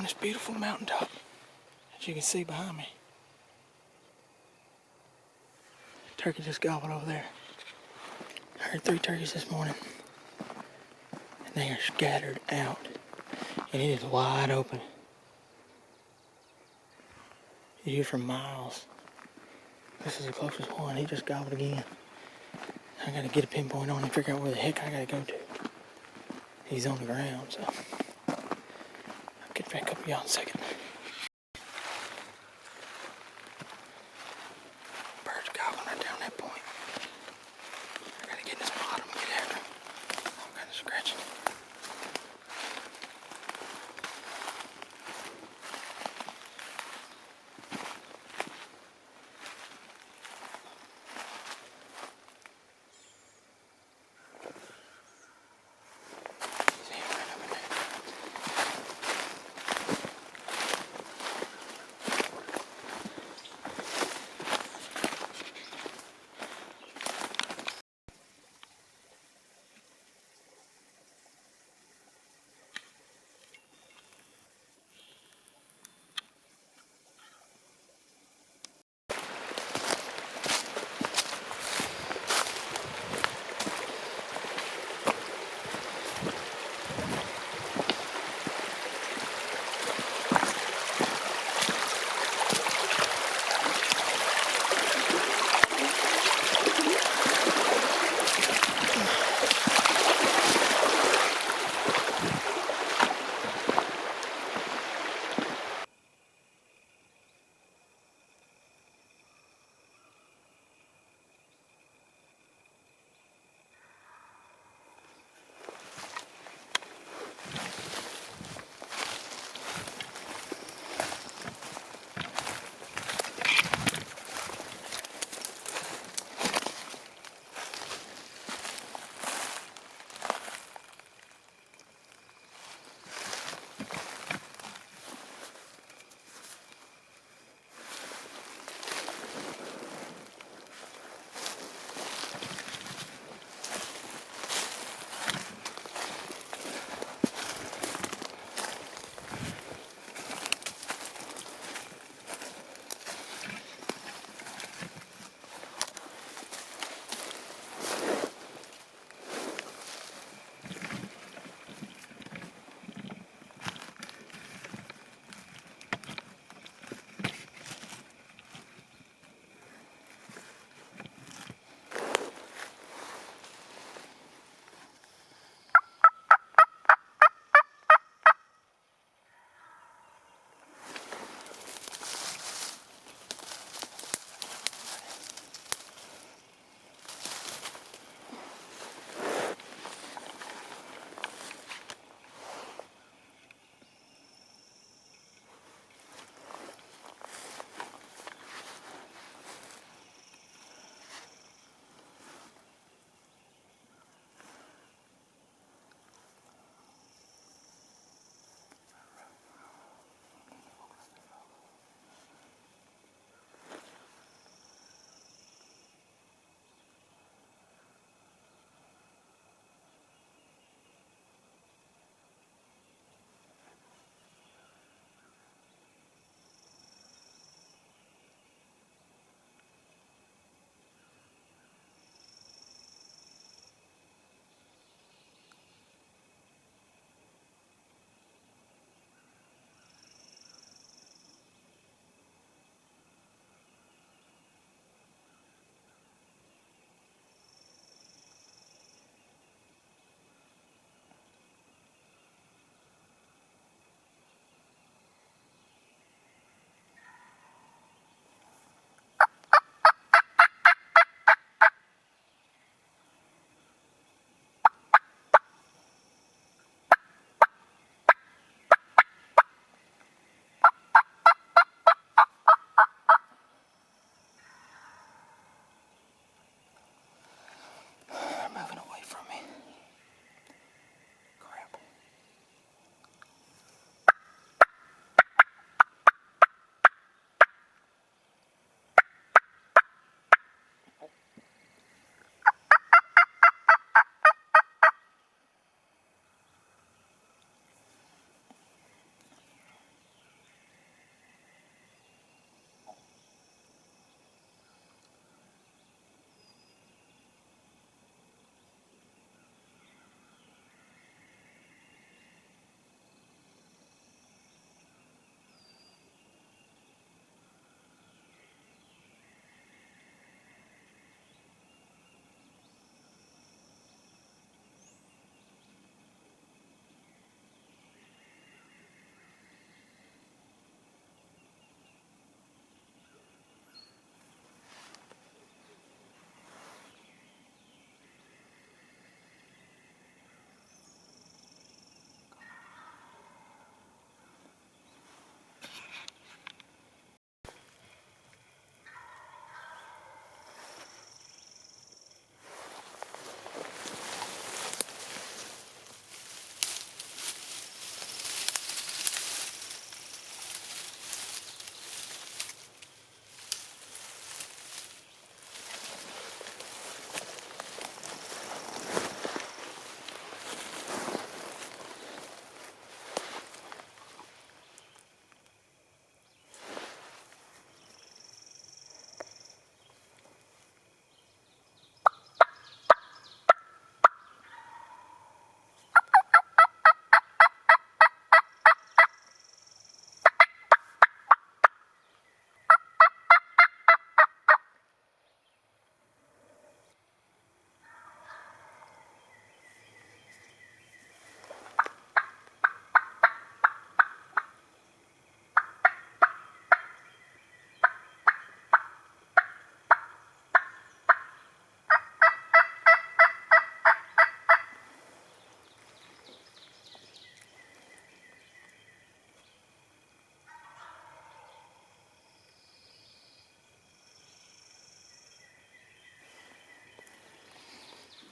this beautiful mountaintop, as you can see behind me. Turkey just gobbled over there. I heard 3 turkeys this morning, and they are scattered out, and it is wide open. You hear from miles. This is the closest one. He just gobbled again. I gotta get a pinpoint on him and figure out where the heck I gotta go to. He's on the ground, so I'll get back up with y'all in a second. Birds gobbling right down that point. I gotta get in this bottom and get after him. All kind of scratching.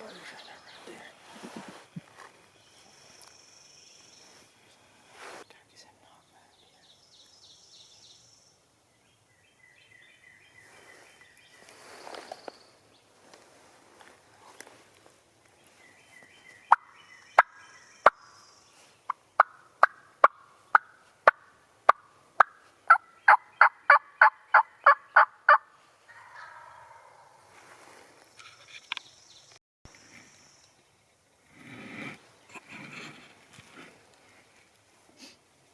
birds right there. Turkeys have not right here.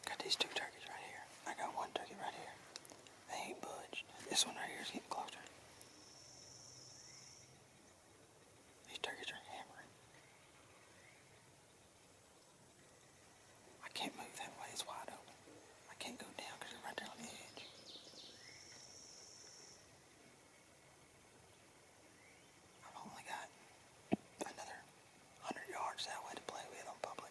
Got these two turkeys right here. I got one turkey right here. They ain't budged. This one right here is getting closer. These turkeys are hammering. I can't move that way. It's wide open. I can't go down because they're right there on the edge. I've only got another 100 yards that way to play with on public.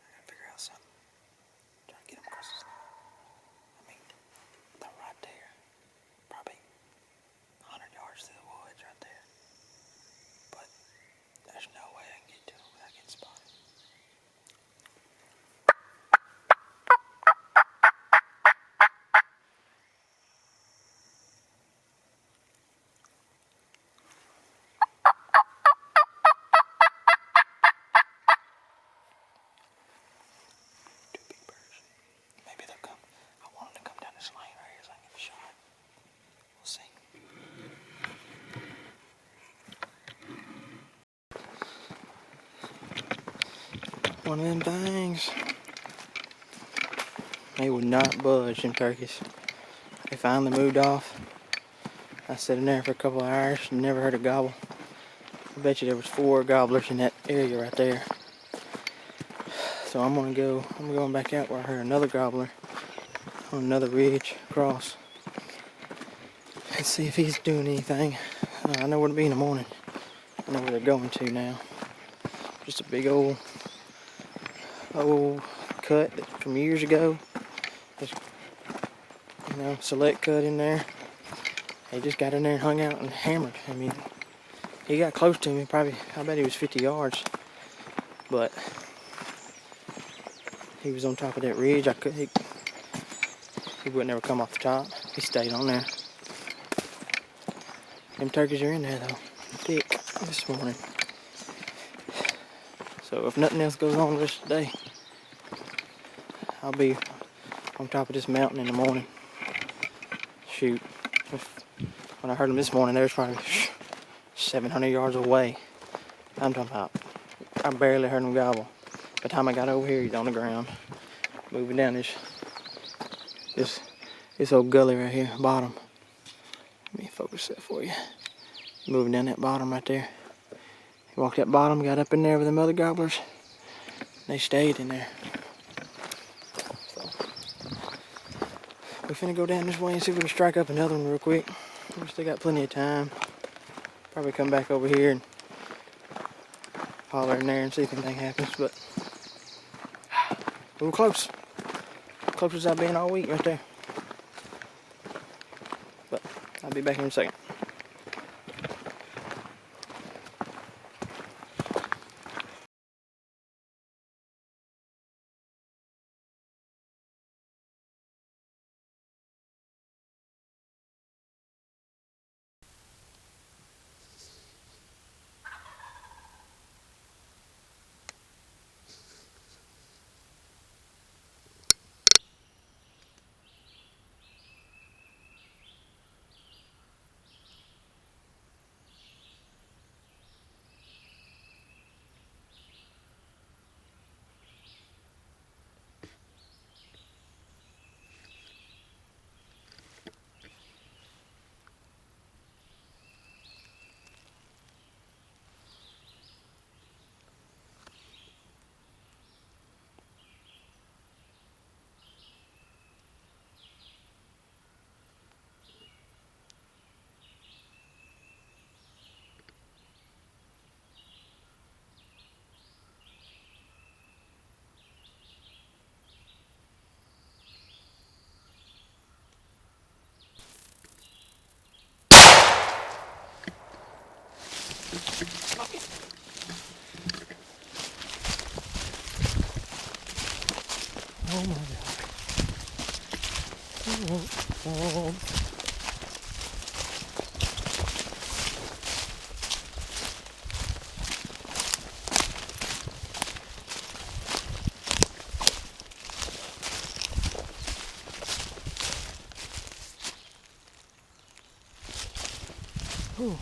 I gotta figure out something. Try to get them across this line. I mean, they're right there. Probably 100 yards through the woods right there. But there's no way I can get to them without getting spotted. Two big birds. Maybe they'll come. I want them to come down this lane right here so I can get a shot. We'll see. One of them things. They would not budge, them turkeys. They finally moved off. I sat in there for a couple of hours and never heard a gobble. I bet you there was 4 gobblers in that area right there. So I'm going back out where I heard another gobbler on another ridge across and see if he's doing anything. I know where to be in the morning. I know where they're going to now. Just a big old cut from years ago. Just, select cut in there. He just got in there and hung out and hammered. I mean, he got close to me, probably, I bet he was 50 yards. But he was on top of that ridge. He wouldn't ever come off the top. He stayed on there. Them turkeys are in there though, thick this morning. So if nothing else goes on the rest of the day, I'll be on top of this mountain in the morning. Shoot, when I heard them this morning, they was probably 700 yards away. I'm talking about, I barely heard him gobble. By the time I got over here, he's on the ground, moving down this old gully right here, bottom. Let me focus that for you. Moving down that bottom right there. He walked that bottom, got up in there with them other gobblers. They stayed in there. So, we're finna go down this way and see if we can strike up another one real quick. We still got plenty of time. Probably come back over here and holler in there and see if anything happens, but we were close. Close as I've been all week right there. But I'll be back in a second. Oh my God. Oh. Ooh.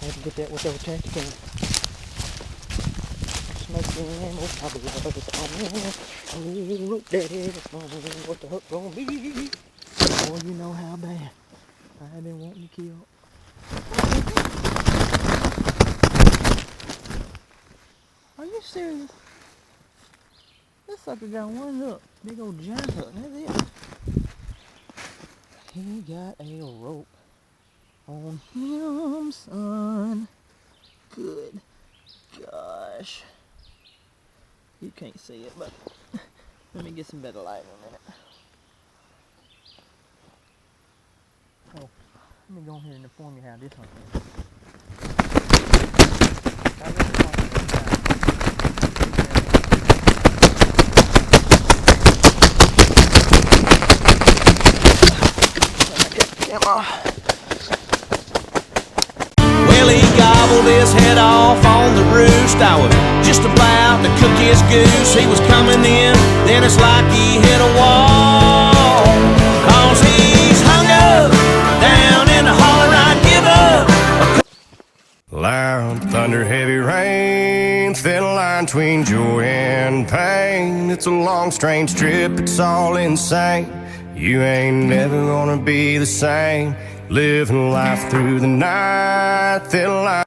I had to get that with those tactical. Smoking ammo, probably oh, look, daddy, what the hook gonna be? Boy, you know how bad I have been wanting to kill. Are you serious? This sucker got one hook, big old giant hook, that's it. He got a rope on him, son. Good gosh. You can't see it, but let me get some better light in a minute. Oh, let me go ahead and inform you how this hunt is. Well, he gobbled his head off on the roost. I was just about to cook his goose. He was coming in, then it's like he hit a wall. 'Cause he's hung up down in the holler, I'd give up. Loud thunder, heavy rain, thin line between joy and pain. It's a long, strange trip, it's all insane. You ain't never gonna be the same. Living life through the night, thin line.